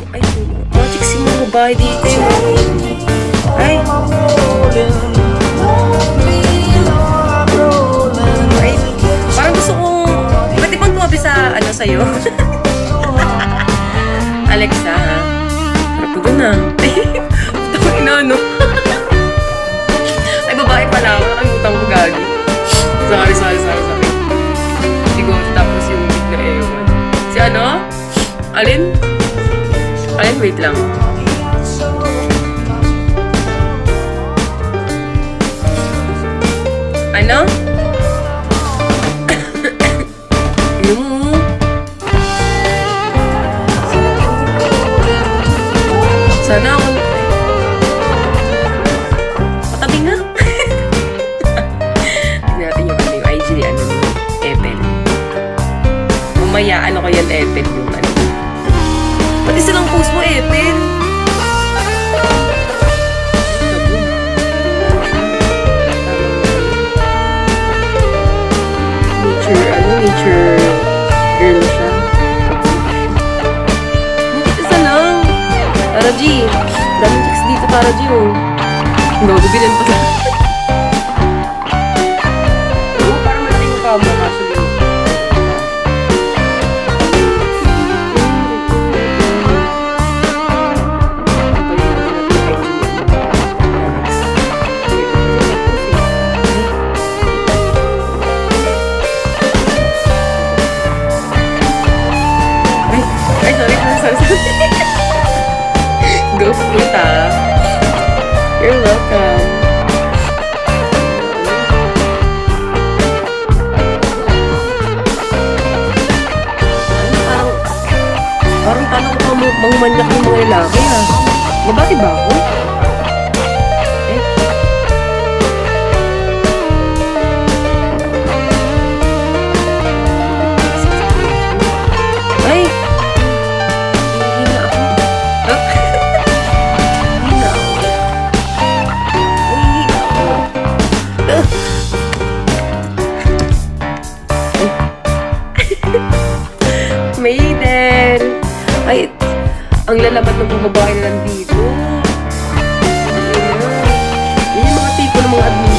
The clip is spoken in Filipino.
Ay, mga chicks yung mga babae dito eh. Ay. Ay, parang gusto kong, ba't ibang tumabi sa, ano, sa'yo? Alexa, ha? Harap ko na. Tawag na, no? Ay, babae pala ako. Nakalimutan ko gagi. Sorry. Siguro tapos yung big na ewan. Si ano? Alin? Wait lang. Ano? Yung... Sana ako... Patabi nga. Tignan natin yung IG, ano, Ethel. Mamaya, ano ko yan, Ethel, yung ano. Pati silang post mo, Ethel. Nature girl siya. Isa lang. Tara, G. Daming chicks dito, para G, oh. Gagubilan pa lang. Oo, parang malaking pa mo, actually. Go puta. You're welcome. Parang tanong ko mangumanyak ng mga lalaki, ha? Mabati ba ako? Ay! Maiden! Ay, ang lalabat ng mga babae na nandito. Yan yung mga tipo ng mga admin.